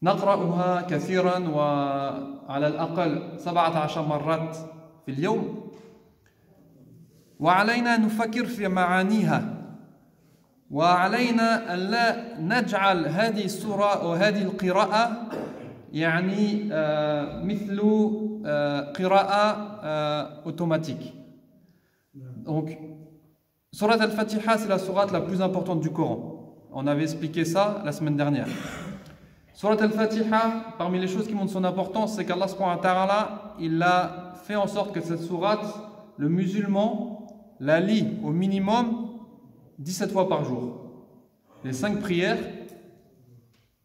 نقرأها كثيرا وعلى الأقل 17 مرات في اليوم وعلينا أن نفكر في معانيها وعلينا أن لا نجعل هذه السورة أو هذه القراءة يعني مثل قراءة automatique. Donc, Surat al-Fatiha, c'est la sourate la plus importante du Coran. On avait expliqué ça la semaine dernière. Surat al-Fatiha, parmi les choses qui montrent son importance, c'est qu'Allah subhanahu wa ta'ala, il a fait en sorte que cette sourate, le musulman la lit au minimum 17 fois par jour. Les 5 prières,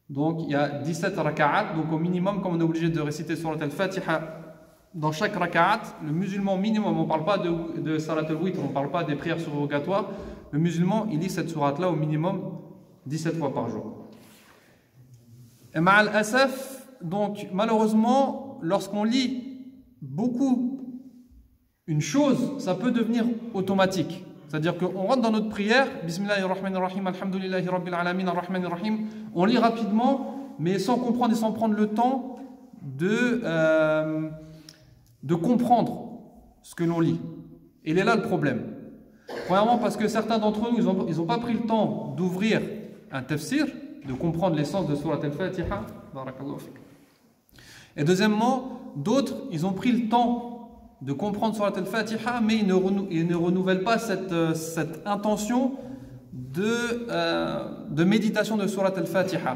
donc il y a 17 raka'at, donc au minimum, comme on est obligé de réciter Surat al-Fatiha dans chaque raka'at, le musulman minimum, on ne parle pas de Salat al-Witr, on ne parle pas des prières surrogatoires, le musulman, il lit cette sourate-là au minimum 17 fois par jour. Et ma'al asaf, donc malheureusement, lorsqu'on lit beaucoup une chose, ça peut devenir automatique. C'est-à-dire qu'on rentre dans notre prière, Bismillahirrahmanirrahim, Alhamdulillahi Rabbil Alamin, Ar-Rahmanir-Rahim, on lit rapidement, mais sans comprendre et sans prendre le temps de comprendre ce que l'on lit. Et il est là le problème. Premièrement, parce que certains d'entre nous, ils n'ont pas pris le temps d'ouvrir un tafsir, de comprendre l'essence de Surat al-Fatiha. Et deuxièmement, d'autres, ils ont pris le temps de comprendre Surat al-Fatiha, mais ils ne renouvellent pas cette intention de méditation de Surat al-Fatiha.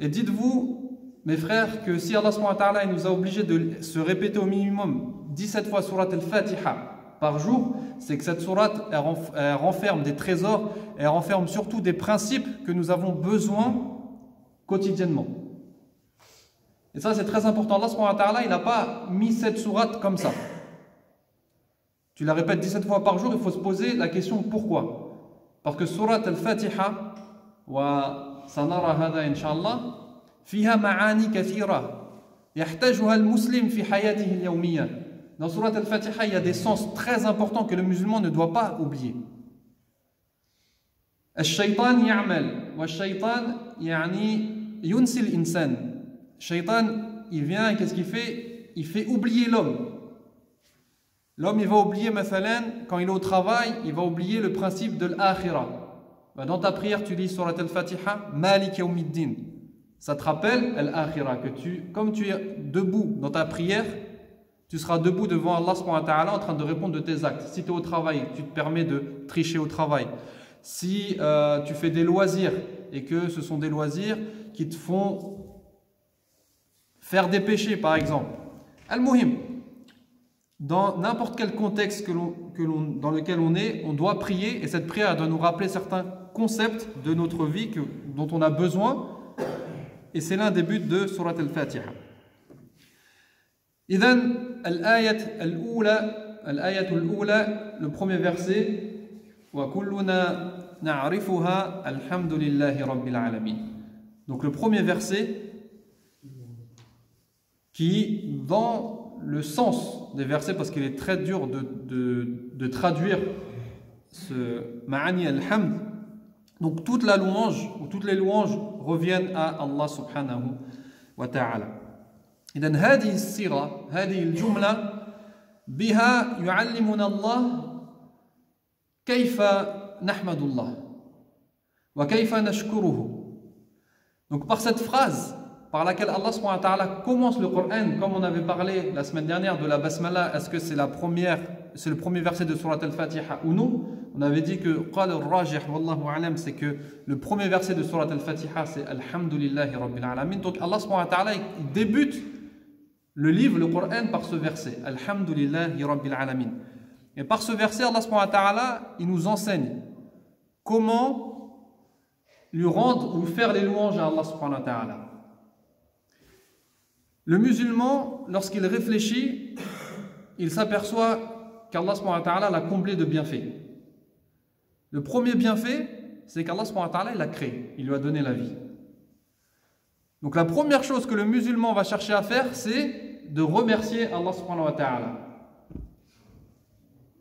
Et dites-vous, mes frères, que si Allah subhanahu wa ta'ala nous a obligés de se répéter au minimum 17 fois Surat al-Fatiha par jour, c'est que cette sourate elle renferme des trésors, elle renferme surtout des principes que nous avons besoin quotidiennement. Et ça c'est très important. Allah subhanahu wa ta'ala, il n'a pas mis cette sourate comme ça. Tu la répètes 17 fois par jour, il faut se poser la question pourquoi. Parce que Surat al-Fatiha, wa sanara hada inshallah, fiha ma'ani kathira yahtajuha al-muslim fi hayatihi al-yawmiyya. Dans Surat al-Fatiha, il y a des sens très importants que le musulman ne doit pas oublier. Al-shaytan ya'mal wa al-shaytan yani yunsi al-insan. Shaytan, il vient et qu'est-ce qu'il fait? Il fait oublier l'homme. L'homme, il va oublier, mathalan, quand il est au travail, il va oublier le principe de l'akhira. Dans ta prière, tu lis Surat al-Fatiha, Malik yawmiddin. Ça te rappelle l'akhira, que comme tu es debout dans ta prière, tu seras debout devant Allah subhanahu wa ta'ala en train de répondre de tes actes. Si tu es au travail, tu te permets de tricher au travail. Si tu fais des loisirs et que ce sont des loisirs qui te font faire des péchés, par exemple. Al-Muhim, dans n'importe quel contexte dans lequel on est, on doit prier et cette prière doit nous rappeler certains concepts de notre vie dont on a besoin. Et c'est l'un des buts de Surat al-Fatiha. Idhan, al-ayat al-ula, le premier verset, wa kulluna na'rifuha alhamdulillahi rabbil alamin. Donc le premier verset qui, dans le sens des versets, parce qu'il est très dur de traduire ce ma'ani al-hamd, donc toute la louange ou toutes les louanges reviennent à Allah subhanahu wa ta'ala. إذن هذه السيرة هذه الجملة بها يعلمنا الله كيف نحمد الله وكيف نشكره. Donc par cette phrase par laquelle Allah subhanahu wa ta'ala commence le Coran, comme on avait parlé la semaine dernière de la basmala, est-ce que c'est le premier verset de Surat al-Fatiha ou non? On avait dit que qala al-rajih wallahu a'lam, c'est que le premier verset de Surat al-Fatiha c'est Alhamdulillahi Rabbil Alamin. Donc Allah subhanahu wa ta'ala il débute le livre, le Coran, par ce verset Alhamdulillahi Rabbil Alamin. Et par ce verset Allah subhanahu wa ta'ala il nous enseigne comment lui rendre ou faire les louanges à Allah subhanahu wa ta'ala. Le musulman, lorsqu'il réfléchit, il s'aperçoit qu'Allah subhanahu wa ta'ala l'a comblé de bienfaits. Le premier bienfait, c'est qu'Allah subhanahu wa ta'ala l'a créé, il lui a donné la vie. Donc la première chose que le musulman va chercher à faire, c'est de remercier Allah subhanahu wa ta'ala,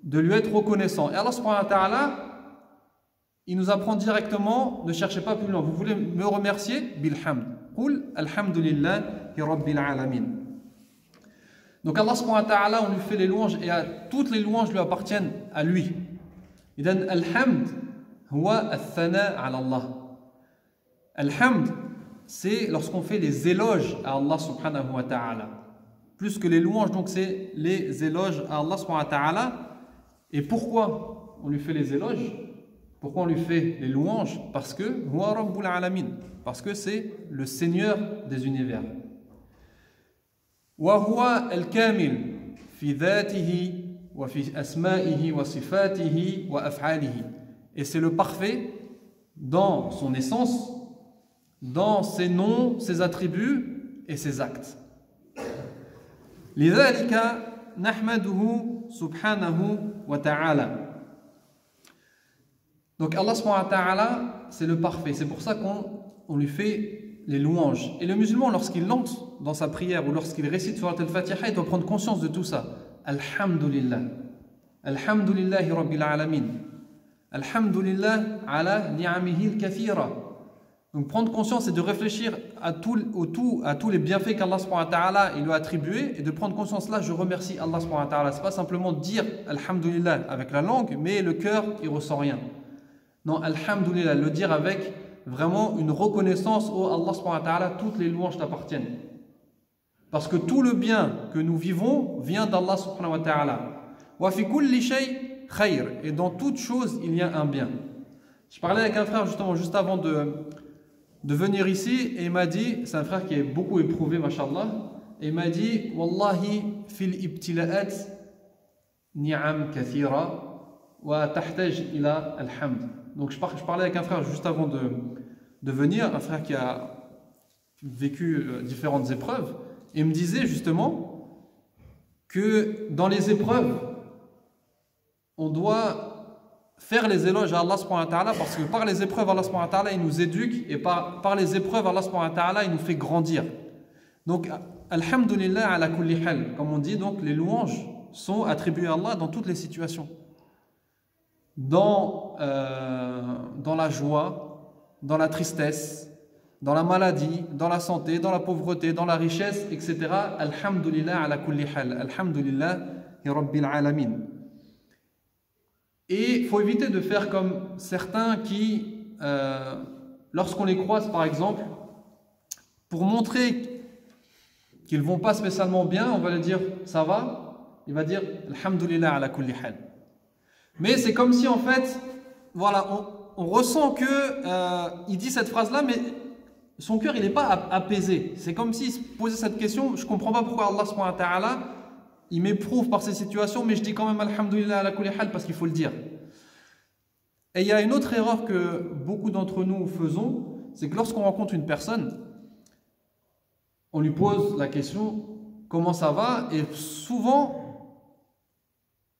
de lui être reconnaissant. Et Allah subhanahu wa ta'ala, il nous apprend directement, ne cherchez pas plus loin. Vous voulez me remercier? Bilhamd. Qul alhamdulillahi rabbil alamin. Donc Allah subhanahu wa ta'ala, on lui fait les louanges et toutes les louanges lui appartiennent à lui. Idan alhamd huwa al-thana ala Allah. Alhamd, c'est lorsqu'on fait les éloges à Allah subhanahu wa ta'ala. Plus que les louanges, donc c'est les éloges à Allah subhanahu wa ta'ala. Et pourquoi on lui fait les éloges? Pourquoi on lui fait les louanges? Parce que huwa rabbul alamin, parce que c'est le Seigneur des univers. Wa huwa al-kamil fi dhatihi wa fi asma'ihi wa sifatihi wa af'alihi. Et c'est le parfait dans son essence, dans ses noms, ses attributs et ses actes. لذلك نحمده سبحانه وتعالى. Donc Allah subhanahu wa ta'ala, c'est le parfait. C'est pour ça qu'on lui fait les louanges. Et le musulman, lorsqu'il entre dans sa prière ou lorsqu'il récite Surat al-Fatiha, il doit prendre conscience de tout ça. Alhamdulillah. Alhamdulillahi rabbil alamin. Alhamdulillah ala ni'amihi al-kathira. Donc prendre conscience et de réfléchir à tous les bienfaits qu'Allah subhanahu wa ta'ala il lui a attribués et de prendre conscience là, je remercie Allah subhanahu wa ta'ala. C'est pas simplement dire Alhamdulillah avec la langue, mais le cœur il ressent rien. Non, Alhamdulillah, le dire avec vraiment une reconnaissance au Allah subhanahu wa ta'ala, toutes les louanges t'appartiennent. Parce que tout le bien que nous vivons vient d'Allah subhanahu wa ta'ala. Wa fi kulli shay khayr. Et dans toute chose, il y a un bien. Je parlais avec un frère justement juste avant de venir ici et il m'a dit, c'est un frère qui est beaucoup éprouvé, mashallah, et il m'a dit, Wallahi fil ibtila'at ni'am kathira wa tahtaj ila alhamd. Donc je parlais avec un frère juste avant de venir, un frère qui a vécu différentes épreuves, et il me disait justement que dans les épreuves, on doit faire les éloges à Allah subhanahu wa ta'ala, parce que par les épreuves, Allah subhanahu wa ta'ala, il nous éduque, et par les épreuves, Allah subhanahu wa ta'ala, il nous fait grandir. Donc, alhamdulillah ala kulli hal, comme on dit, donc les louanges sont attribuées à Allah dans toutes les situations. Dans la joie, dans la tristesse, dans la maladie, dans la santé, dans la pauvreté, dans la richesse, etc. Alhamdulillah ala kulli hal. Alhamdulillah rabbil alamin. Et il faut éviter de faire comme certains qui, lorsqu'on les croise par exemple, pour montrer qu'ils ne vont pas spécialement bien, on va leur dire ça va, il va dire Alhamdulillah ala kulli hal. Mais c'est comme si en fait, voilà, on ressent que il dit cette phrase-là, mais son cœur il n'est pas apaisé. C'est comme s'il se posait cette question, je ne comprends pas pourquoi Allah subhanahu wa ta'ala il m'éprouve par ces situations, mais je dis quand même Alhamdulillah ala kulli hal parce qu'il faut le dire. Et il y a une autre erreur que beaucoup d'entre nous faisons, c'est que lorsqu'on rencontre une personne, on lui pose la question comment ça va, et souvent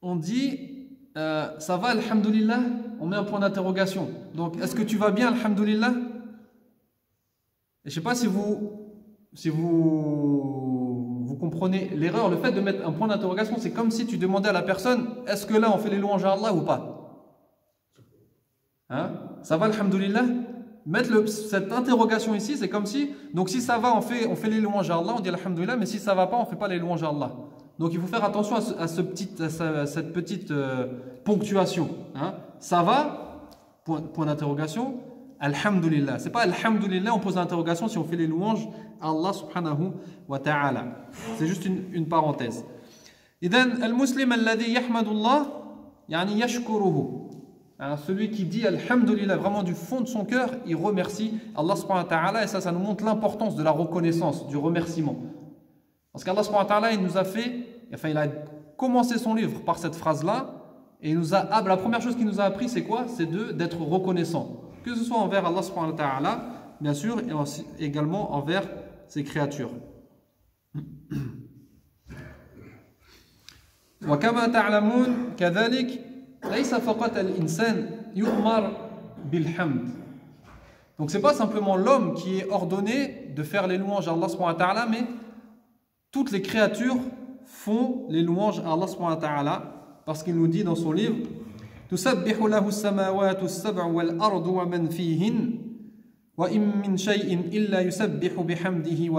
on dit ça va Alhamdulillah, on met un point d'interrogation. Donc est-ce que tu vas bien Alhamdulillah? Et je ne sais pas si vous comprenez l'erreur, le fait de mettre un point d'interrogation, c'est comme si tu demandais à la personne est-ce que là on fait les louanges à Allah ou pas? Hein? Ça va alhamdulillah? Mettre cette interrogation ici, c'est comme si, donc si ça va, on fait les louanges à Allah, on dit alhamdulillah, mais si ça va pas, on ne fait pas les louanges à Allah. Donc il faut faire attention à cette petite ponctuation. Hein? Ça va? Point d'interrogation. Alhamdulillah. C'est pas Alhamdulillah, on pose l'interrogation si on fait les louanges à Allah subhanahu wa ta'ala. C'est juste une parenthèse. Idan al-muslim alladhi yahmadullah yani yashkuruhu. Celui qui dit Alhamdulillah vraiment du fond de son cœur, il remercie Allah subhanahu wa ta'ala, et ça nous montre l'importance de la reconnaissance, du remerciement. Parce qu'Allah subhanahu wa ta'ala, il nous a fait, enfin il a commencé son livre par cette phrase-là, et il nous a, la première chose qu'il nous a appris, c'est quoi? C'est d'être reconnaissant. Que ce soit envers Allah subhanahu wa ta'ala, bien sûr, et aussi, également envers ses créatures. وكما تعلمون كذلك ليس فقط الإنسان يؤمر بالحمد. Donc c'est pas simplement l'homme qui est ordonné de faire les louanges à Allah subhanahu wa ta'ala, mais toutes les créatures font les louanges à Allah subhanahu wa ta'ala, parce qu'il nous dit dans son livre تسبح له السماوات السبع والأرض ومن فيهن وإن من شيء إلا يسبح بحمده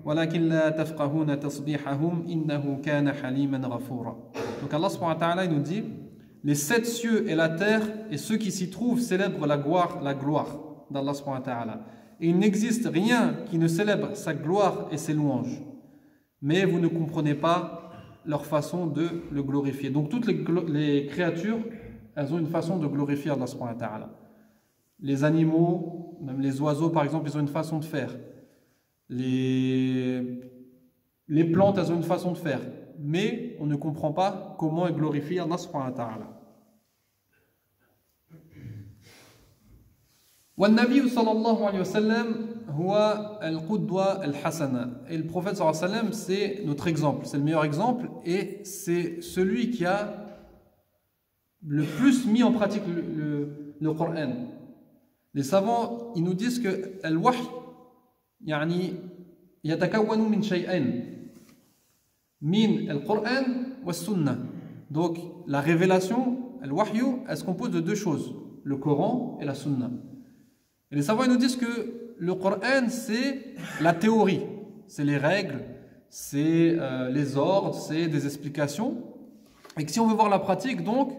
ولكن لا تفقهون تصبيحهم إنه كان حليما غفورا. Donc Allah subhanahu wa ta'ala nous dit, les sept cieux et la terre et ceux qui s'y trouvent célèbrent la gloire d'Allah subhanahu wa ta'ala. Et il n'existe rien qui ne célèbre sa gloire et ses louanges. Mais vous ne comprenez pas leur façon de le glorifier. Donc toutes les créatures, elles ont une façon de glorifier Allah subhanahu wa ta'ala. Les animaux, même les oiseaux par exemple, ils ont une façon de faire. Les plantes, elles ont une façon de faire. Mais on ne comprend pas comment elles glorifient Allah subhanahu wa ta'ala. والنبي صلى الله عليه وسلم هو القدوة الحسنة. Et le prophète صلى الله عليه وسلم, c'est notre exemple, c'est le meilleur exemple et c'est celui qui a le plus mis en pratique le Coran. Les savants, ils nous disent que al-wahy يعني يتكون من شيئين من القرآن والسنة. Donc la révélation, al-wahy, elle se compose de deux choses, le Coran et la sunna. Et les savants ils nous disent que le Coran, c'est la théorie, c'est les règles, c'est les ordres, c'est des explications. Et que si on veut voir la pratique, donc,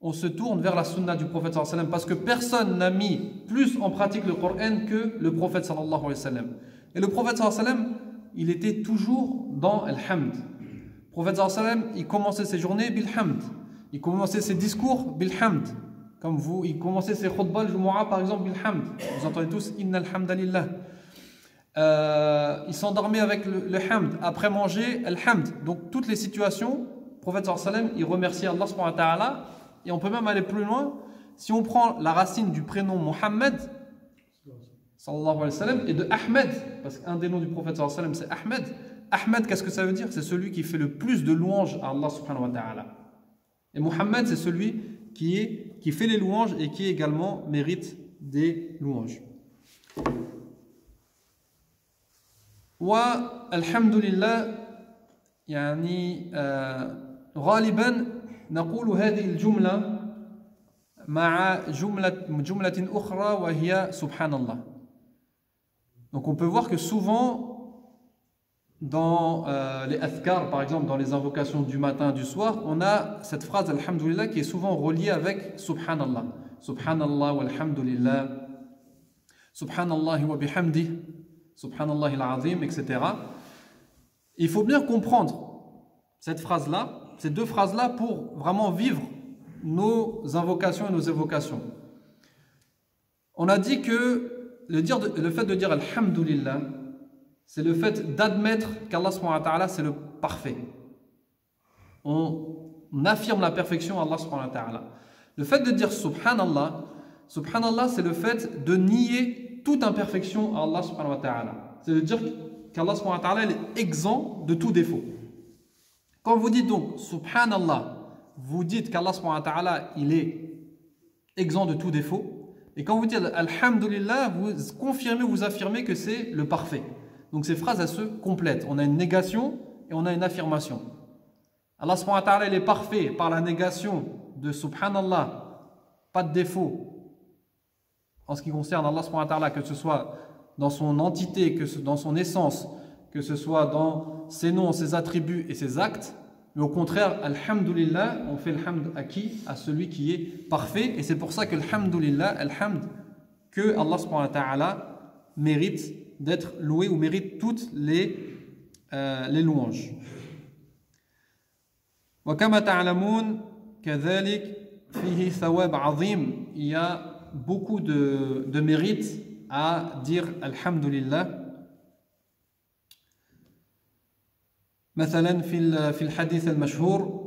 on se tourne vers la sunna du prophète sallallahu alayhi wa sallam, parce que personne n'a mis plus en pratique le Coran que le prophète sallallahu alayhi wa sallam. Et le prophète sallallahu alayhi wa sallam, il était toujours dans al-hamd. Le prophète sallallahu alayhi wa sallam, il commençait ses journées bil-hamd. Il commençait ses discours bil-hamd. Comme vous, il commençait ses khutbah al-jumu'ah par exemple bil-hamd. Vous entendez tous inna al-hamdalillah. Il s'endormait avec le hamd. Après manger, al-hamd. Donc toutes les situations, le prophète sallallahu alayhi wa sallam, il remerciait Allah subhanahu wa ta'ala. Et on peut même aller plus loin. Si on prend la racine du prénom Mohammed sallallahu alayhi wa sallam et de Ahmed, parce qu'un des noms du prophète sallallahu alayhi wa sallam c'est Ahmed. Ahmed, qu'est-ce que ça veut dire? C'est celui qui fait le plus de louanges à Allah subhanahu wa ta'ala. Et Mohammed, c'est celui qui fait les louanges et qui également mérite des louanges. Wa alhamdulillah, yani غالبا نقول هذه الجملة مع جملة أخرى وهي سبحان الله. Donc on peut voir que souvent dans les adhkar, par exemple dans les invocations du matin du soir, on a cette phrase alhamdulillah qui est souvent reliée avec subhanallah. Subhanallah walhamdulillah, subhanallah wa bihamdih, subhanallah al-azim, etc. Il faut bien comprendre cette phrase-là, ces deux phrases-là, pour vraiment vivre nos invocations et nos évocations. On a dit que le fait de dire alhamdulillah, c'est le fait d'admettre qu'Allah subhanahu wa ta'ala c'est le parfait. On affirme la perfection à Allah subhanahu wa ta'ala. Le fait de dire subhanallah, subhanallah c'est le fait de nier toute imperfection à Allah subhanahu wa ta'ala. C'est de dire qu'Allah subhanahu wa ta'ala est exempt de tout défaut. Quand vous dites donc subhanallah, vous dites qu'Allah subhanahu wa ta'ala il est exempt de tout défaut. Et quand vous dites alhamdulillah, vous confirmez, vous affirmez que c'est le parfait. Donc ces phrases elles se complètent. On a une négation et on a une affirmation. Allah subhanahu wa ta'ala il est parfait par la négation de subhanallah, pas de défaut. En ce qui concerne Allah subhanahu wa ta'ala, que ce soit dans son entité, que dans son essence, que ce soit dans ses noms, ses attributs et ses actes, mais au contraire, alhamdulillah, on fait le hamd à qui? À celui qui est parfait, et c'est pour ça que alhamdulillah, alhamd, que Allah subhanahu wa ta'ala mérite d'être loué ou mérite toutes les louanges. وكما تعلمون كذلك فيه ثواب عظيم. Il y a beaucoup de mérite à dire alhamdulillah. مثلا في الحديث المشهور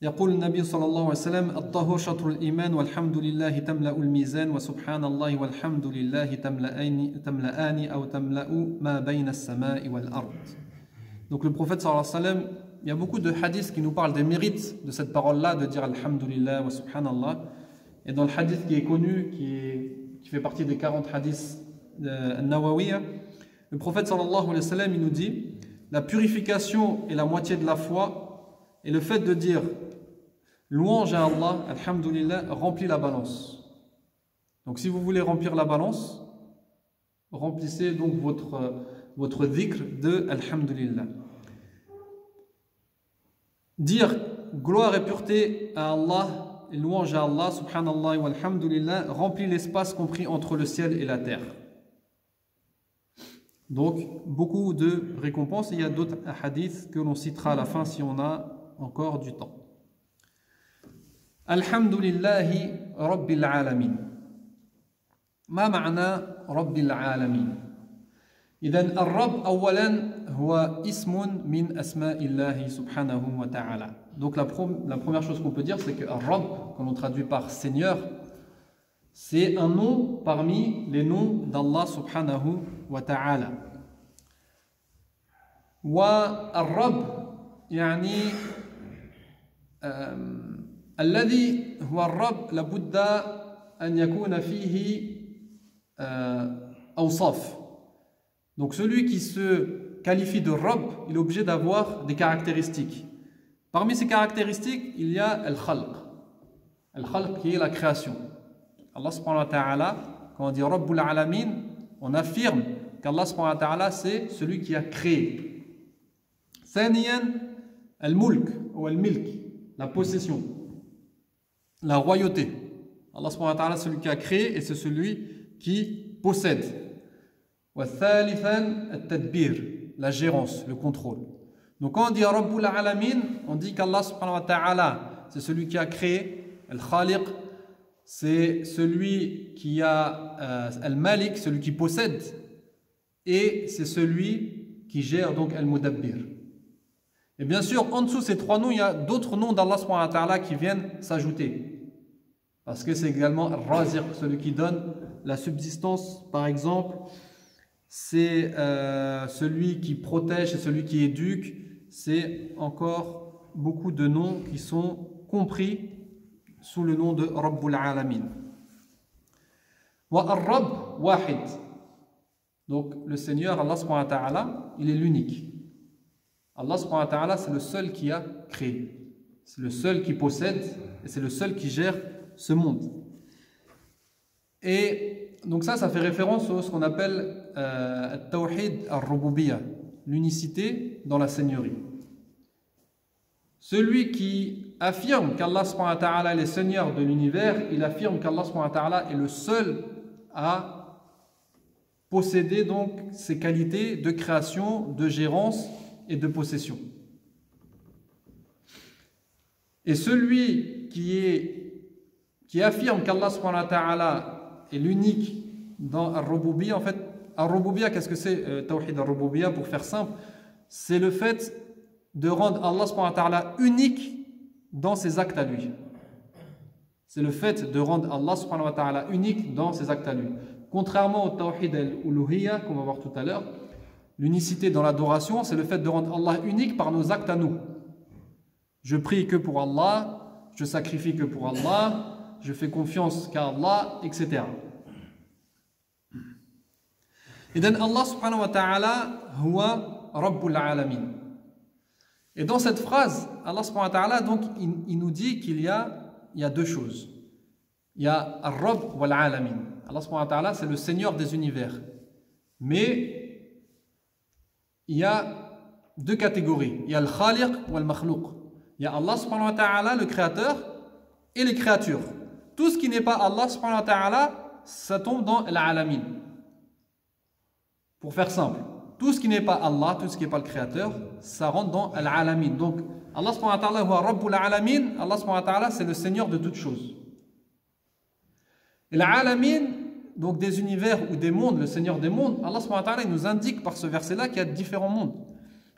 يقول النبي صلى الله عليه وسلم الطهور شطر الإيمان والحمد لله تملأ الميزان وسبحان الله والحمد لله تملأان أو تملأ ما بين السماء والأرض. Donc le prophète sallallahu alayhi wa sallam, il y a beaucoup de hadiths qui nous parlent des mérites de cette parole-là, de dire alhamdulillah wa subhanallah. Et dans le hadith qui est connu, qui fait partie des 40 hadiths Nawawiya, le prophète sallallahu alayhi wa sallam, il nous dit la purification est la moitié de la foi, et le fait de dire louange à Allah, alhamdulillah, remplit la balance. Donc si vous voulez remplir la balance, remplissez donc votre dhikr de alhamdulillah. Dire gloire et pureté à Allah, et louange à Allah, subhanallah wa alhamdulillah, remplit l'espace compris entre le ciel et la terre. Donc, beaucoup de récompenses. Il y a d'autres hadiths que l'on citera à la fin si on a encore du temps. Alhamdulillahi Rabbil Alamin. ما معنى رب العالمين؟ إذن الرب أولا هو اسم من أسماء الله سبحانه وتعالى. Donc la première chose qu'on peut dire, c'est que Rabb, qu'on traduit par Seigneur, c'est un nom parmi les noms d'Allah subhanahu wa ta'ala. والرب يعني الذي هو الرب لابد أن يكون فيه أوصاف. Donc celui qui se qualifie de Rabb, il est obligé d'avoir des caractéristiques. Parmi ces caractéristiques, il y a Al-Khalq. Al-Khalq qui est la création. Allah subhanahu wa ta'ala, quand on dit Rabbul Alamin, on affirme qu'Allah subhanahu wa ta'ala c'est celui qui a créé. Thaniyan, Al-Mulk ou Al-Milk, la possession, la royauté. Allah subhanahu wa ta'ala c'est celui qui a créé et c'est celui qui possède. Wa thalithan, Al-Tadbir, la gérance, le contrôle. Donc quand on dit Rabbul Alamin, on dit qu'Allah subhanahu wa ta'ala c'est celui qui a créé, Al-Khaliq, c'est celui qui a Al-Malik, celui qui possède, et c'est celui qui gère, donc Al-Mudabbir. Et bien sûr, en dessous de ces trois noms, il y a d'autres noms d'Allah subhanahu wa ta'ala qui viennent s'ajouter. Parce que c'est également Al-Raziq, celui qui donne la subsistance, par exemple. C'est celui qui protège, c'est celui qui éduque. C'est encore beaucoup de noms qui sont compris sous le nom de Rabbul Alamin. Wa ar-Rabb wahid. Donc le Seigneur, Allah subhanahu wa ta'ala, il est l'unique. Allah subhanahu wa ta'ala, c'est le seul qui a créé. C'est le seul qui possède et c'est le seul qui gère ce monde. Et donc ça fait référence à ce qu'on appelle Al-Tawhid al-Rububiyyah, l'unicité dans la seigneurie. Celui qui affirme qu'Allah subhanahu wa ta'ala est le Seigneur de l'univers, il affirme qu'Allah subhanahu wa ta'ala est le seul à posséder donc ces qualités de création, de gérance et de possession. Et celui qui affirme qu'Allah subhanahu wa ta'ala est l'unique dans Ar-Rububiyyah, en fait, Ar-Rububiyyah, qu'est-ce que c'est Tawhid Ar-Rububiyyah, pour faire simple, c'est le fait de rendre Allah subhanahu wa ta'ala unique dans ses actes à lui. C'est le fait de rendre Allah subhanahu wa ta'ala unique dans ses actes à lui. Contrairement au Tawhid al-Uluhiyyah, qu'on va voir tout à l'heure, l'unicité dans l'adoration, c'est le fait de rendre Allah unique par nos actes à nous. Je prie que pour Allah, je sacrifie que pour Allah, je fais confiance qu'à Allah, etc. Et donc Allah subhanahu wa ta'ala huwa Rabbul Alamin. Et dans cette phrase, Allah subhanahu wa ta'ala, donc, il nous dit qu'il y a deux choses. Il y a Ar-Rabb wal Alamin. Allah subhanahu wa ta'ala, c'est le Seigneur des univers. Mais il y a deux catégories. Il y a Al-Khaliq wal Makhlouq. Il y a Allah subhanahu wa ta'ala, le créateur, et les créatures. Tout ce qui n'est pas Allah subhanahu wa ta'ala, ça tombe dans Al-Alamin. Pour faire simple. Tout ce qui n'est pas Allah, tout ce qui n'est pas le créateur, ça rentre dans Al-Alamin. Donc, Allah subhanahu wa ta'ala huwa Rabbul Alamin. Allah subhanahu wa ta'ala, c'est le Seigneur de toutes choses. Et l'Alamin, donc des univers ou des mondes, le Seigneur des mondes, Allah subhanahu wa ta'ala, il nous indique par ce verset-là qu'il y a différents mondes.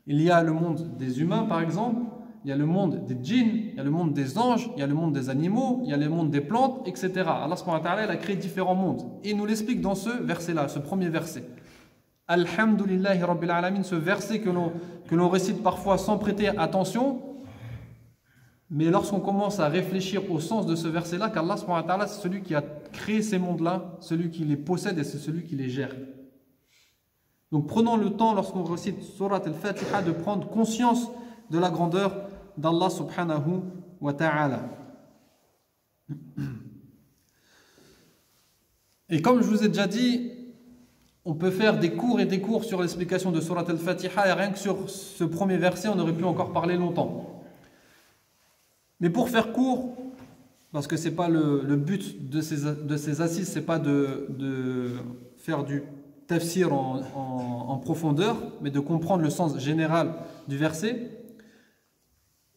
Il y a le monde des humains, par exemple, il y a le monde des djinns, il y a le monde des anges, il y a le monde des animaux, il y a le monde des plantes, etc. Allah subhanahu wa ta'ala, il a créé différents mondes. Et il nous l'explique dans ce verset-là, ce premier verset. Alhamdulillahi Rabbil Alamin, ce verset que l'on récite parfois sans prêter attention, mais lorsqu'on commence à réfléchir au sens de ce verset-là, qu'Allah subhanahu wa ta'ala, c'est celui qui a créé ces mondes-là, celui qui les possède et c'est celui qui les gère. Donc prenons le temps, lorsqu'on récite Surat Al-Fatiha, de prendre conscience de la grandeur d'Allah subhanahu wa ta'ala. Et comme je vous ai déjà dit, on peut faire des cours et des cours sur l'explication de Surat al-Fatiha, et rien que sur ce premier verset, on aurait pu encore parler longtemps. Mais pour faire court, parce que c'est pas le but de ces assises, c'est pas de faire du tafsir en profondeur, mais de comprendre le sens général du verset.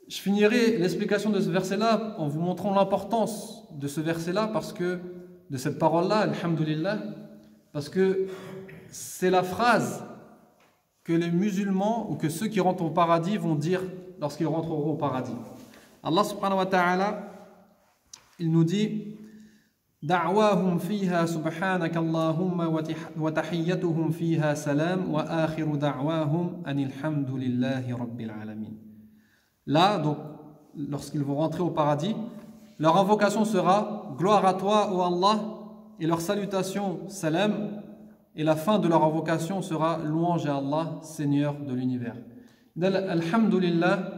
Je finirai l'explication de ce verset-là en vous montrant l'importance de ce verset-là, parce que de cette parole-là, alhamdulillah, parce que c'est la phrase que les musulmans ou que ceux qui rentrent au paradis vont dire lorsqu'ils rentreront au paradis. Allah subhanahu wa ta'ala, il nous dit دعواهم فيها سبحانك اللهم وتحيتهم فيها سلام وآخر دعواهم أن الحمد لله رب العالمين. Là, donc, lorsqu'ils vont rentrer au paradis, leur invocation sera gloire à toi, ô Allah, et leur salutation salam, et la fin de leur invocation sera louange à Allah, Seigneur de l'univers. Alhamdulillah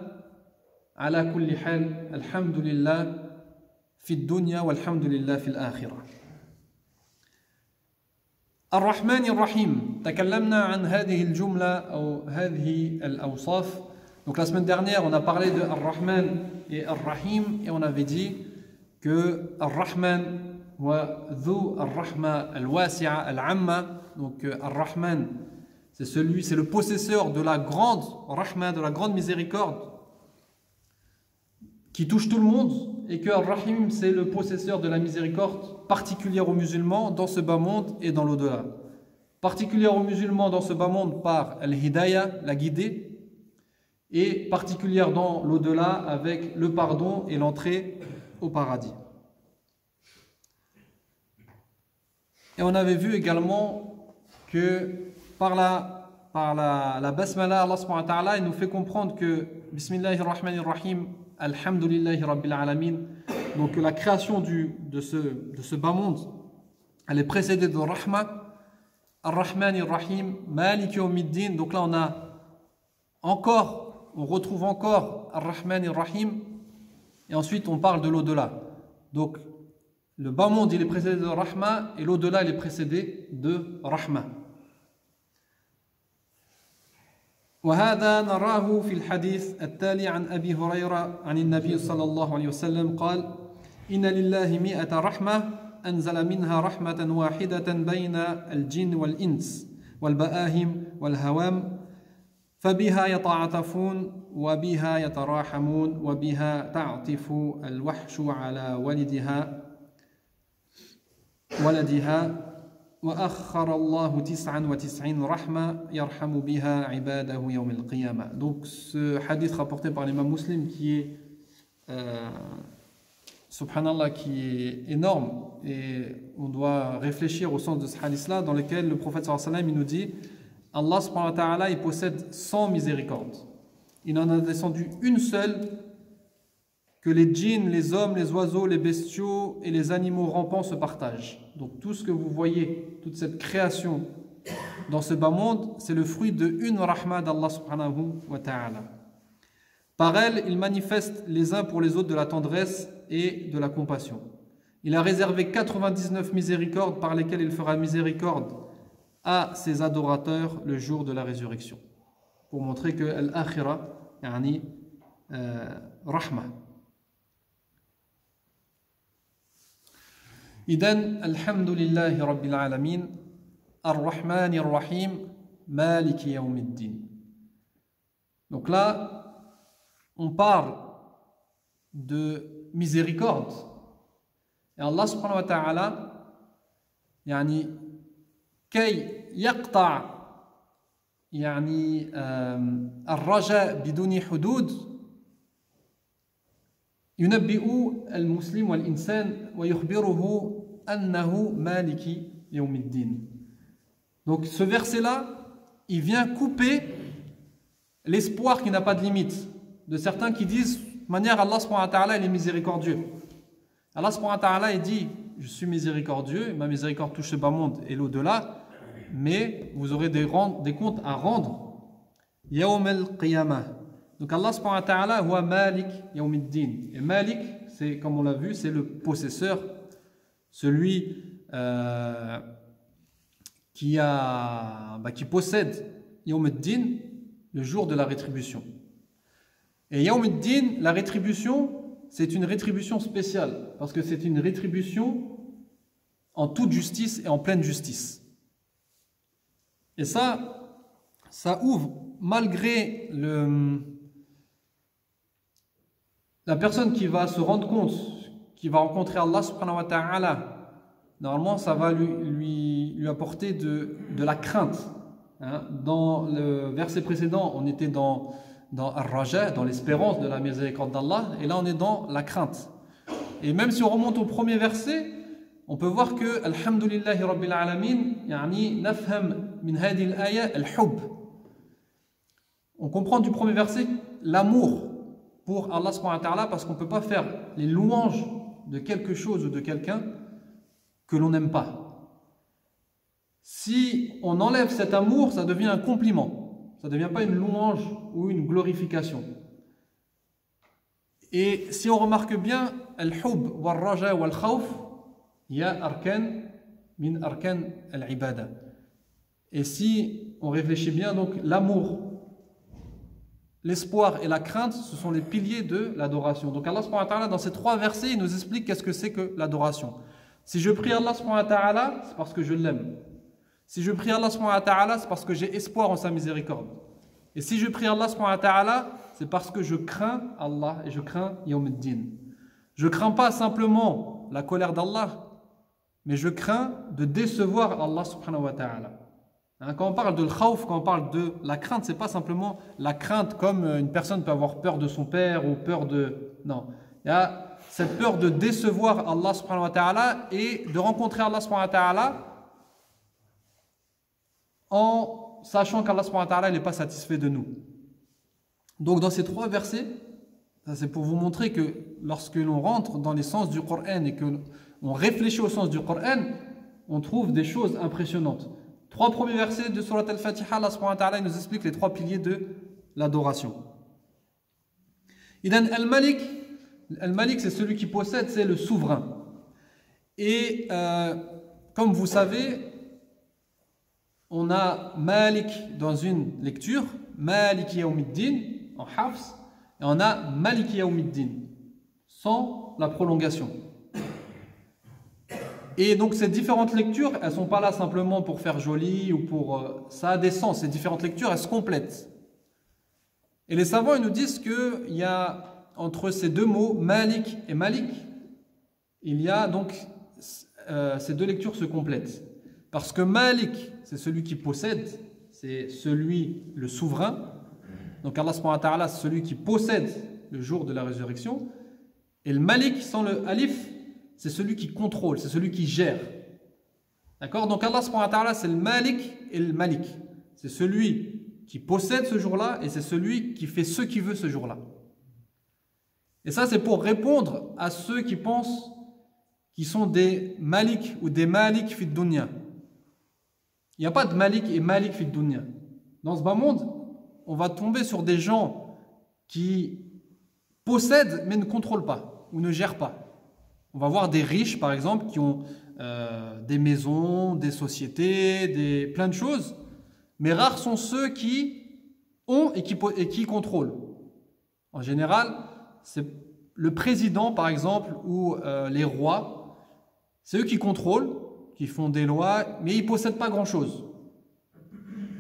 ala kulli hal, alhamdulillah في الدنيا والحمد لله في الآخرة. الرحمن الرحيم. تكلمنا عن هذه الجملة أو هذه الأوصاف. Donc la semaine dernière, on a parlé de Ar-Rahman et Ar-Rahim et on avait dit que Ar-Rahman wa dhu Ar-Rahma al-wasi'a al-amma. Donc Ar-Rahman, c'est le possesseur de la grande Rahma, de la grande miséricorde qui touche tout le monde, et que Ar-Rahim, c'est le possesseur de la miséricorde particulière aux musulmans dans ce bas monde et dans l'au-delà. Particulière aux musulmans dans ce bas monde par Al-Hidayah, la guidée, et particulière dans l'au-delà avec le pardon et l'entrée au paradis. Et on avait vu également que par la basmala, Allah subhanahu wa ta'ala, il nous fait comprendre que Bismillahirrahmanirrahim, Alhamdulillahi Rabbil Alamin, donc la création de ce bas monde, elle est précédée de Rahma, Ar-Rahman Ar-Rahim, Malik Yawmiddin. Donc là on retrouve encore Ar-Rahman Ar-Rahim, et ensuite on parle de l'au-delà. Donc le bas monde il est précédé de Rahma, et l'au-delà il est précédé de Rahma. وهذا نراه في الحديث التالي عن أبي هريرة عن النبي صلى الله عليه وسلم قال إن لله 100 رحمة أنزل منها رحمة واحدة بين الجن والإنس والبهائم والهوام فبها يتعاطفون وبها يتراحمون وبها تعطف الوحش على ولدها وأخر الله 99 رحمة يرحم بها عباده يوم القيامة. Donc ce hadith rapporté par l'imam Muslim qui est subhanallah, qui est énorme, et on doit réfléchir au sens de ce hadith-là, dans lequel le prophète sallallahu alayhi wa sallam il nous dit Allah subhanahu wa ta'ala il possède 100 miséricordes. Il en a descendu une seule que les djinns, les hommes, les oiseaux, les bestiaux et les animaux rampants se partagent. Donc tout ce que vous voyez, toute cette création dans ce bas monde, c'est le fruit de une rahma d'Allah subhanahu wa ta'ala. Par elle, il manifeste les uns pour les autres de la tendresse et de la compassion. Il a réservé 99 miséricordes par lesquelles il fera miséricorde à ses adorateurs le jour de la résurrection. Pour montrer que al-akhira, yani rahma. إذن الحمد لله رب العالمين الرحمن الرحيم مالك يوم الدين. Donc là, on parle de miséricorde. Et Allah subhanahu wa ta'ala يعني كي يقطع يعني الرجاء بدون حدود ينبئ المسلم والإنسان ويخبره أنه مالك يوم الدين. Donc ce verset-là, il vient couper l'espoir qui n'a pas de limite de certains qui disent de manière Allah subhanahu wa ta'ala il est miséricordieux. Allah subhanahu wa ta'ala il dit je suis miséricordieux, ma miséricorde touche ce bas monde et l'au-delà, mais vous aurez des comptes à rendre. Yawm al-qiyamah, Donc Allah subhanahu wa ta'ala huwa Malik Yawmiddin. Et Malik, c'est, comme on l'a vu, c'est le possesseur, celui qui possède Yawmiddin, le jour de la rétribution. Et Yawmiddin, la rétribution, c'est une rétribution spéciale, parce que c'est une rétribution en toute justice et en pleine justice. Et ça ouvre, malgré la personne qui va se rendre compte, qui va rencontrer Allah subhanahu wa ta'ala, normalement ça va lui apporter de la crainte. Hein. Dans le verset précédent, on était dans Ar-Raja, dans l'espérance de la miséricorde d'Allah, et là on est dans la crainte. Et même si on remonte au premier verset, on peut voir que Alhamdulillahi Rabbil Alamin, yani nafham min hadi al-aya al-hub. On comprend du premier verset l'amour pour Allah subhanahu wa ta'ala, parce qu'on ne peut pas faire les louanges de quelque chose ou de quelqu'un que l'on n'aime pas. Si on enlève cet amour, ça devient un compliment. Ça ne devient pas une louange ou une glorification. Et si on remarque bien, al-hub, wal-raja, wal-khawf, il y a arkan min arkan al-ibada. Et si on réfléchit bien, donc l'amour, l'espoir et la crainte, ce sont les piliers de l'adoration. Donc Allah subhanahu wa ta'ala, dans ces trois versets, il nous explique qu'est-ce que c'est que l'adoration. Si je prie Allah subhanahu wa ta'ala, c'est parce que je l'aime. Si je prie Allah subhanahu wa ta'ala, c'est parce que j'ai espoir en sa miséricorde. Et si je prie Allah subhanahu wa ta'ala, c'est parce que je crains Allah et je crains Yawmiddin. Je ne crains pas simplement la colère d'Allah, mais je crains de décevoir Allah subhanahu wa ta'ala. Hein, quand on parle de l'khawf, quand on parle de la crainte, c'est pas simplement la crainte comme une personne peut avoir peur de son père ou peur de... Non, il y a cette peur de décevoir Allah subhanahu wa ta'ala et de rencontrer Allah subhanahu wa ta'ala en sachant qu'Allah subhanahu wa ta'ala n'est pas satisfait de nous. Donc dans ces trois versets, ça c'est pour vous montrer que lorsque l'on rentre dans les sens du Coran et qu'on réfléchit au sens du Coran, on trouve des choses impressionnantes. Trois premiers versets de Surat Al-Fatiha, Allah subhanahu wa ta'ala nous explique les trois piliers de l'adoration. Idan Al-Malik, c'est celui qui possède, c'est le souverain. Et comme vous savez, on a Malik dans une lecture, Malik Yawmiddin en Hafs, et on a Malik Yawmiddin sans la prolongation. Et donc ces différentes lectures, elles ne sont pas là simplement pour faire joli ou pour... ça a des sens, ces différentes lectures, elles se complètent. Et les savants, ils nous disent qu'il y a entre ces deux mots, Malik et Malik, il y a donc... ces deux lectures se complètent. Parce que Malik, c'est celui qui possède, c'est celui, le souverain. Donc Allah subhanahu wa ta'ala, c'est celui qui possède le jour de la résurrection. Et le Malik, sans le alif, c'est celui qui contrôle, c'est celui qui gère. D'accord? Donc Allah subhanahu wa ta'ala, c'est le Malik et le Malik. C'est celui qui possède ce jour-là et c'est celui qui fait ce qu'il veut ce jour-là. Et ça, c'est pour répondre à ceux qui pensent qu'ils sont des Malik ou des Malik fi dunya. Il n'y a pas de Malik et Malik fi dunya. Dans ce bas monde, on va tomber sur des gens qui possèdent mais ne contrôlent pas ou ne gèrent pas. On va voir des riches, par exemple, qui ont des maisons, des sociétés, plein de choses. Mais rares sont ceux qui ont et qui contrôlent. En général, c'est le président, par exemple, ou les rois. C'est eux qui contrôlent, qui font des lois, mais ils ne possèdent pas grand-chose.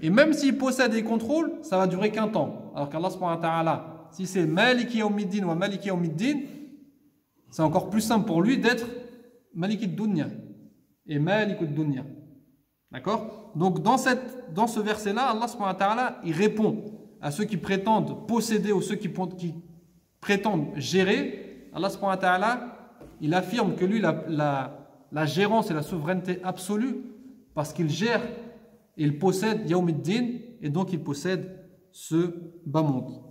Et même s'ils possèdent et contrôlent, ça va durer qu'un temps. Alors qu'Allah subhanahu wa ta'ala, si c'est Maliki Yawmiddin ou Maliki Yawmiddin, c'est encore plus simple pour lui d'être Maliki Dunya et Malik Dunya. D'accord? Donc dans ce verset-là, Allah subhanahu wa ta'ala, il répond à ceux qui prétendent posséder ou ceux qui prétendent gérer. Allah subhanahu wa ta'ala, il affirme que lui, la gérance et la souveraineté absolue, parce qu'il gère et il possède Yawmiddin, et donc il possède ce bas monde.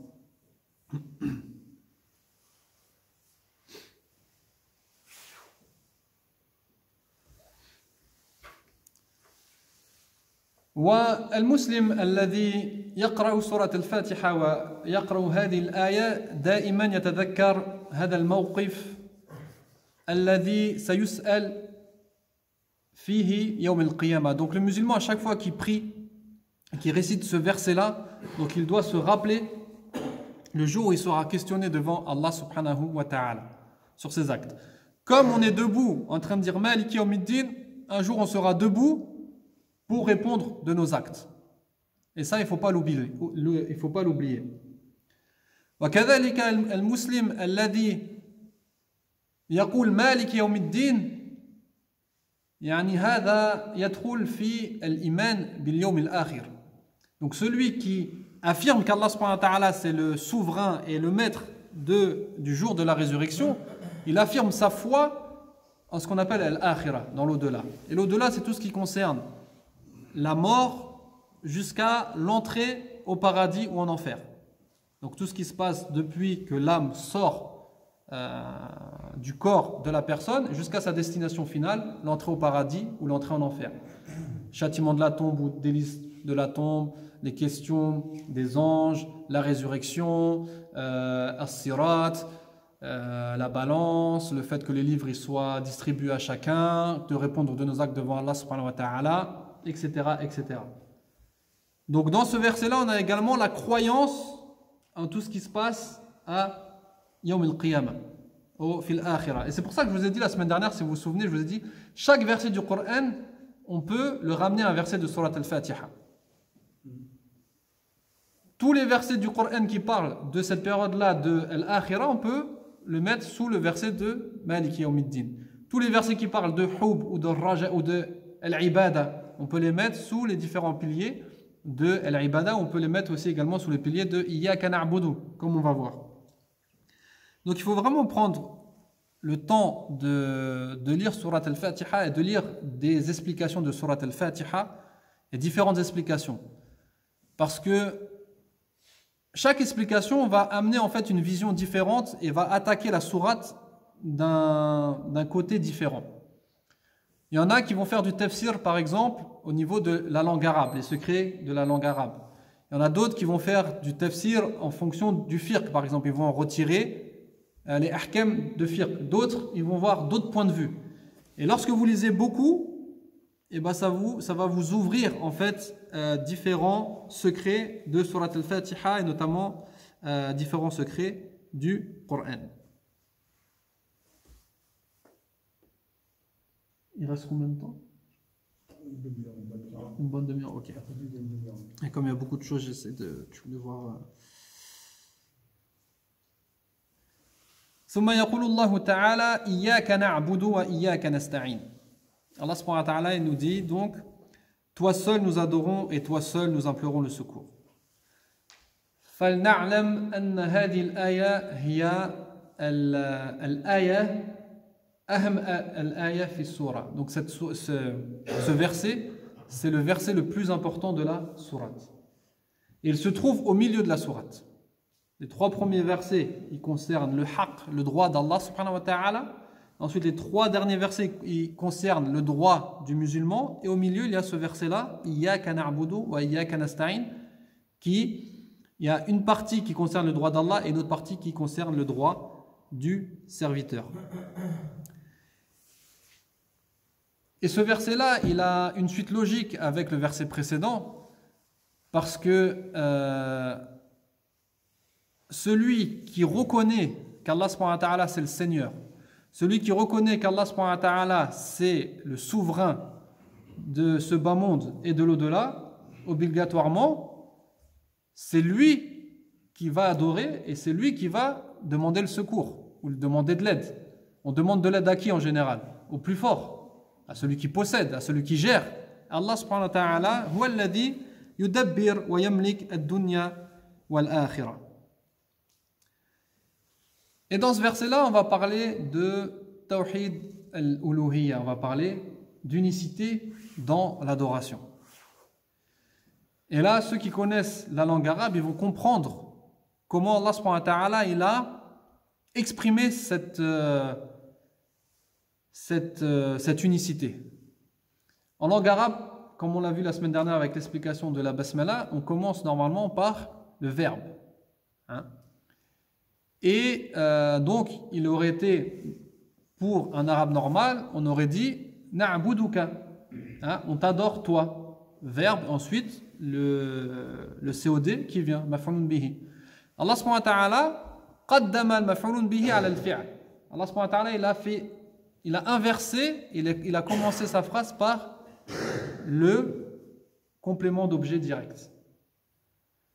والمسلم الذي يقرأ سورة الفاتحة ويقرأ هذه الآية دائما يتذكر هذا الموقف الذي سيسأل فيه يوم القيامة. Donc le musulman à chaque fois qu'il prie, qui récite ce verset-là, donc il doit se rappeler le jour où il sera questionné devant Allah subhanahu wa ta'ala sur ses actes. Comme on est debout en train de dire Maliki yawmiddin, un jour on sera debout pour répondre de nos actes. Et ça, il ne faut pas l'oublier. Il faut pas l'oublier. وكذلك المسلم الذي يقول مالك يوم الدين يعني هذا يدخل في الإيمان باليوم الآخر. Donc celui qui affirme qu'Allah subhanahu wa ta'ala c'est le souverain et le maître du jour de la résurrection, il affirme sa foi en ce qu'on appelle al-akhirah, dans l'au-delà. Et l'au-delà, c'est tout ce qui concerne la mort jusqu'à l'entrée au paradis ou en enfer. Donc tout ce qui se passe depuis que l'âme sort du corps de la personne jusqu'à sa destination finale, l'entrée au paradis ou l'entrée en enfer. Châtiment de la tombe ou délice de la tombe, les questions des anges, la résurrection, as-sirat, la balance, le fait que les livres ils soient distribués à chacun, de répondre de nos actes devant Allah subhanahu wa ta'ala, etc., etc. Donc dans ce verset-là, on a également la croyance en tout ce qui se passe à Yawm al-Qiyamah, au fil akhirah. Et c'est pour ça que je vous ai dit la semaine dernière, si vous vous souvenez, je vous ai dit, chaque verset du Coran, on peut le ramener à un verset de Surat al-Fatiha. Tous les versets du Coran qui parlent de cette période-là de l'Akhirah, on peut le mettre sous le verset de Maliki Yawmiddin. Tous les versets qui parlent de Hub ou de Raja ou de Al-Ibada, on peut les mettre sous les différents piliers de Al-Ibada. On peut les mettre aussi également sous les piliers de Iyyaka na'budu, comme on va voir. Donc il faut vraiment prendre le temps de lire Surat al-Fatiha et de lire des explications de Surat al-Fatiha et différentes explications. Parce que chaque explication va amener en fait une vision différente et va attaquer la sourate d'un côté différent. Il y en a qui vont faire du tafsir par exemple au niveau de la langue arabe, les secrets de la langue arabe. Il y en a d'autres qui vont faire du tafsir en fonction du fiqh, par exemple, ils vont en retirer les ahkam de fiqh. D'autres, ils vont voir d'autres points de vue. Et lorsque vous lisez beaucoup, eh ben ça va vous ouvrir en fait différents secrets de Surat al-Fatiha et notamment différents secrets du Coran. Il reste combien de temps? Une bonne demi-heure, ok. Et comme il y a beaucoup de choses, j'essaie de voir. ثم يقول الله تعالى إياك نعبد وإياك نستعين. Allah subhanahu wa ta'ala il nous dit donc toi seul nous adorons et toi seul nous implorons le secours. فلنعلم أن هذه الآية هي الآية أهم الآية في السورة. Donc ce verset c'est le verset le plus important de la sourate. Il se trouve au milieu de la sourate. Les trois premiers versets, ils concernent le haqq, le droit d'Allah subhanahu wa ta'ala. Ensuite, les trois derniers versets, ils concernent le droit du musulman. Et au milieu, il y a ce verset-là, Iyyaka na'budu wa iyyaka nasta'in, il y a une partie qui concerne le droit d'Allah et une autre partie qui concerne le droit du serviteur. Et ce verset-là, il a une suite logique avec le verset précédent, parce que celui qui reconnaît qu'Allah subhanahu wa ta'ala c'est le Seigneur, celui qui reconnaît qu'Allah subhanahu wa ta'ala c'est le souverain de ce bas monde et de l'au-delà, obligatoirement, c'est lui qui va adorer et c'est lui qui va demander le secours ou demander de l'aide. On demande de l'aide à qui en général? Au plus fort, à celui qui possède, à celui qui gère. Allah subhanahu wa ta'ala huwa alladhi yudabbir wa yamlik ad-dunya wal-akhirah. Et dans ce verset-là, on va parler de Tawhid al-Uluhiyya, on va parler d'unicité dans l'adoration. Et là, ceux qui connaissent la langue arabe, ils vont comprendre comment Allah subhanahu wa ta'ala il a exprimé cette unicité. En langue arabe, comme on l'a vu la semaine dernière avec l'explication de la basmala, on commence normalement par le verbe. Hein? Et donc, il aurait été, pour un arabe normal, on aurait dit na'buduka. Hein? On t'adore toi. Verbe, ensuite le COD qui vient, maf'ulun bihi. Allah subhanahu wa ta'ala qaddama al-maf'ulun bihi ala al-fi'l. Allah subhanahu wa ta'ala il a inversé, il a commencé sa phrase par le complément d'objet direct.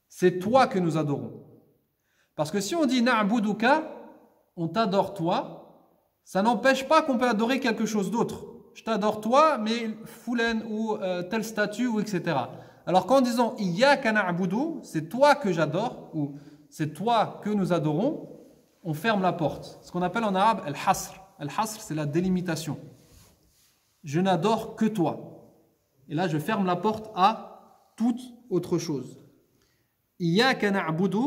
C'est toi que nous adorons. Parce que si on dit na'buduka, on t'adore toi, ça n'empêche pas qu'on peut adorer quelque chose d'autre. Je t'adore toi, mais foulen ou tel statut ou etc. Alors qu'en disant iyyaka na'budu, c'est toi que j'adore ou c'est toi que nous adorons, on ferme la porte. Ce qu'on appelle en arabe al-hasr. Al-hasr, c'est la délimitation. Je n'adore que toi. Et là, je ferme la porte à toute autre chose. Iyyaka na'budu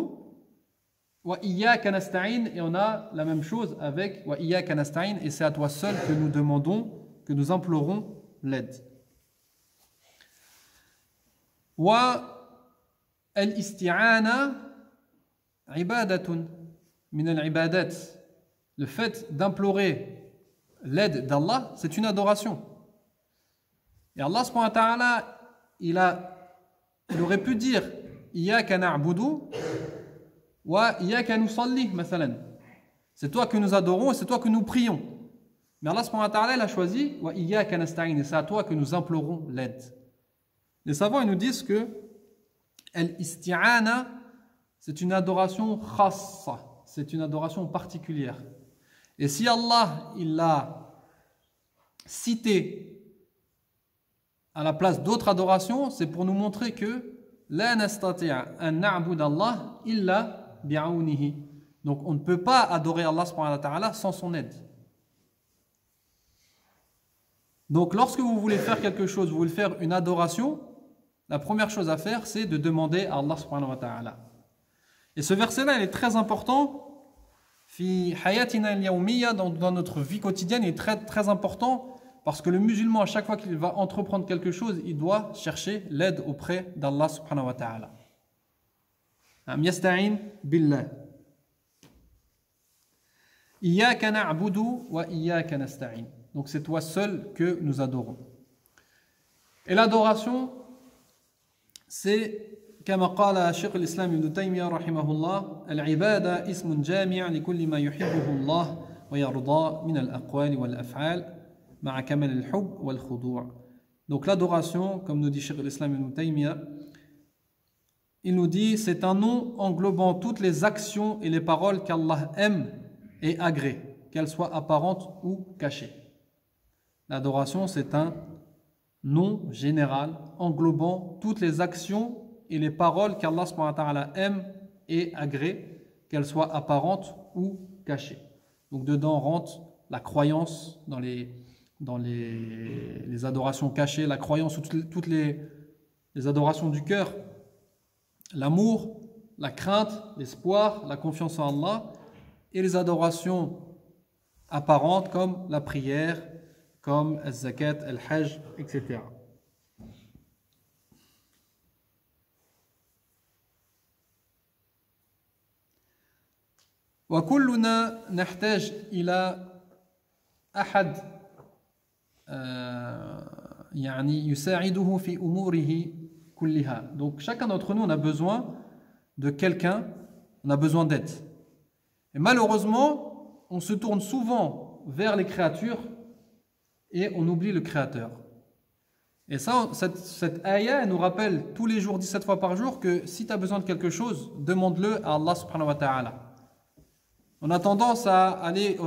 wa iyyaka nasta'in, et on a la même chose avec wa iyyaka nasta'in, et c'est à toi seul que nous demandons, que nous implorons l'aide. Wa al-isti'ana ibadatun min al-ibadat. Le fait d'implorer l'aide d'Allah, c'est une adoration. Et Allah subhanahu wa ta'ala, il aurait pu dire iyyaka na'budu wa iyyaka nusalli mathalan. C'est toi que nous adorons et c'est toi que nous prions. Mais Allah subhanahu wa ta'ala, il a choisi wa iyyaka nasta'in, et c'est à toi que nous implorons l'aide. Les savants, ils nous disent que al-isti'ana, c'est une adoration khassa, c'est une adoration particulière. Et si Allah, il l'a cité à la place d'autres adorations, c'est pour nous montrer que la nastati'a an na'bud Allah illa bi'aunihi. Donc on ne peut pas adorer Allah subhanahu wa ta'ala sans son aide. Donc lorsque vous voulez faire quelque chose, vous voulez faire une adoration, la première chose à faire, c'est de demander à Allah subhanahu wa ta'ala. Et ce verset-là, il est très important fi hayatina al-yawmiyya, dans notre vie quotidienne, il est très, très important parce que le musulman, à chaque fois qu'il va entreprendre quelque chose, il doit chercher l'aide auprès d'Allah subhanahu wa ta'ala. Yasta'in billah. Iyyaka na'budu wa iyyaka nasta'in. Donc c'est toi seul que nous adorons. Et l'adoration, c'est كما قال شيخ الإسلام ابن تيمية رحمه الله العبادة اسم جامع لكل ما يحبه الله ويرضى من الأقوال والأفعال مع كمال الحب والخضوع. Donc l'adoration, comme nous dit Cheikh l'Islam ibn Taymiyyah, il nous dit c'est un nom englobant toutes les actions et les paroles qu'Allah aime et agrée, qu'elles soient apparentes ou cachées. L'adoration, c'est un nom général englobant toutes les actions et les paroles qu'Allah subhanahu wa ta'ala aime et agrée, qu'elles soient apparentes ou cachées. Donc dedans rentre la croyance dans les adorations cachées, la croyance ou toutes les adorations du cœur, l'amour, la crainte, l'espoir, la confiance en Allah, et les adorations apparentes comme la prière, comme le zakat, le hajj, etc. وكلنا نحتاج إلى أحد يعني يساعده في أموره كلها. Donc chacun d'entre nous, on a besoin de quelqu'un, on a besoin d'aide. Et malheureusement, on se tourne souvent vers les créatures et on oublie le Créateur. Et ça, cette ayah, elle nous rappelle tous les jours, 17 fois par jour, que si tu as besoin de quelque chose, demande-le à Allah subhanahu wa ta'ala. On a tendance à aller